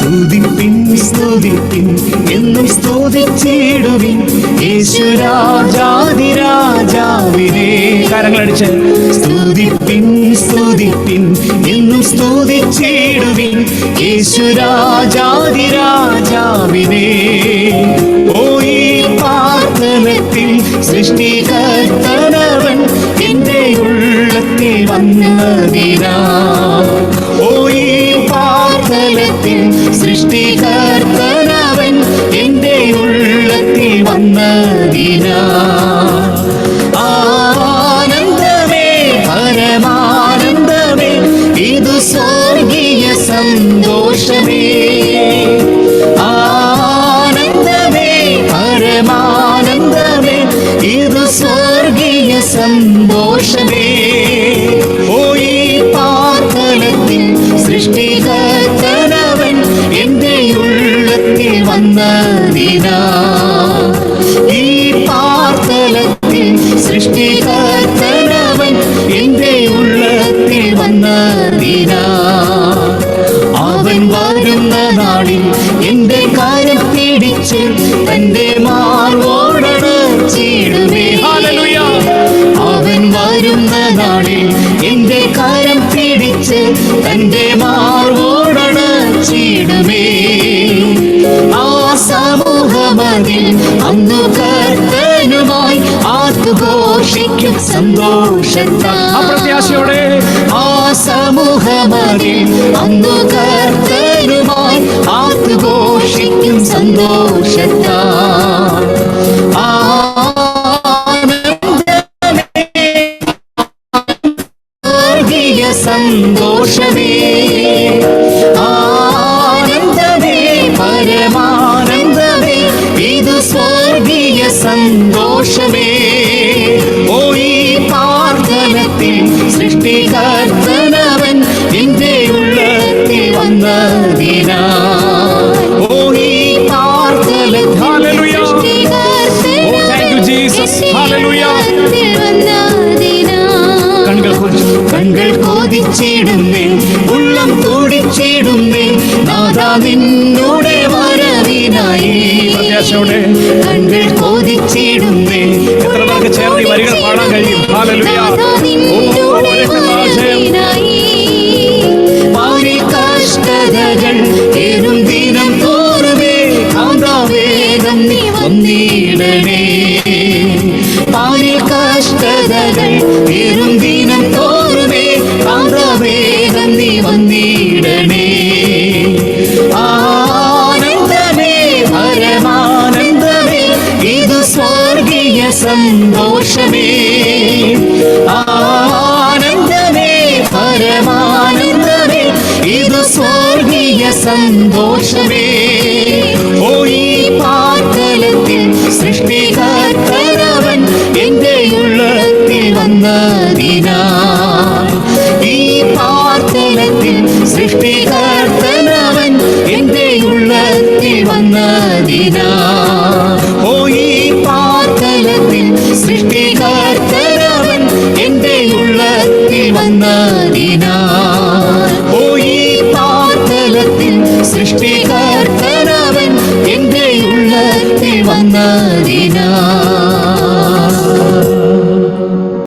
സ്തുതിപ്പിൻ സ്തുതിപ്പിൻ എന്നും സ്തുതിച്ചിടുവിൻ യേശുരാജാതിരാജാവിനെ. കരങ്ങളടിച്ച് സ്തുതിപ്പിൻ സ്തുതിപ്പിൻ എന്നും സ്തുതിച്ചിടുവിൻ യേശുരാജാതിരാജാവിനെ. ഓ ഈ പാർത്തലത്തിൽ സൃഷ്ടികർത്തനവൻ എന്റെ ഉള്ളത്തിൽ വന്നതിനാ. ഓ ഈ പാർത്തലത്തിൽ സൃഷ്ടികർത്തനവൻ എന്റെ ഉള്ളത്തിൽ വന്നതിനാ. ആനന്ദമേ പരമാനന്ദമേ ഇതു സ്വർഗീയ സന്തോഷമേ. ആനന്ദമേ പരമാനന്ദമേ ഇതു സ്വർഗീയ സന്തോഷമേ. ഓ ഈ പാർത്തലത്തിൽ സൃഷ്ടികർത്തനവൻ എന്റെ ഉള്ളത്തിൽ വന്നതിനാ. ഈ പാർത്തലത്തിൽ സൃഷ്ടികർത്തനവൻ എന്റെ ഉള്ളത്തിൽ വന്നതിനാ. അവൻ വരുന്ന നാളിൽ എന്റെ കാര്യം പിടിച്ച് തന്റെ മാർവോടണച്ചിടുമേ. അവൻ വരുന്ന നാളിൽ എന്റെ കാര്യം പിടിച്ച് തന്റെ മാർവോടണച്ചിടുമേ. ആ സമൂഹമതിൽ അന്നു കർത്തനുമായി ആർത്തുഘോഷിക്കും സന്തോഷത്തായോടെ. ആ സമൂഹമതിൽ അന്നു കർത്തനുമായി ആർത്തുഘോഷിക്കും സന്തോഷത്താ. സന്തോഷമേ ആനന്ദമേ പരമാനന്ദമേ ഇത് സ്വർഗീയ സന്തോഷമേ. ഓ ഈ പാർത്തലത്തിൽ സൃഷ്ടികർത്തനവൻ എന്റെ ഉള്ളത്തിൽ വന്നതിനാ. ഓ ഈ പാർത്തലത്തിൽ കൺകൾ കൊതിച്ചിടുന്നേ ഉള്ളം തുടിച്ചിടുന്നേ നാഥാ നിന്നോടെ വരവിനായി. കൺകൾ കൊതിച്ചിടുന്നേ. എത്ര പേർക്ക് ചേർന്ന് വരികൾ പാടാൻ കഴിയും? പാരി കഷ്ടതകൾ ഏറും ദിനം തോറുമേ കാന്താവേഗം നീ വന്നിടണേ. പാരി കഷ്ടതകൾ ഏറും ദിനം തോറുമേ കാന്താവേഗം നീ വന്നിടണേ. ആനന്ദമേ പരമാനന്ദമേ ഇത് സ്വർഗീയ സന്തോഷമേ. ആനന്ദമേ പരമാനന്ദമേ ഇത് സ്വർഗീയ സന്തോഷമേ.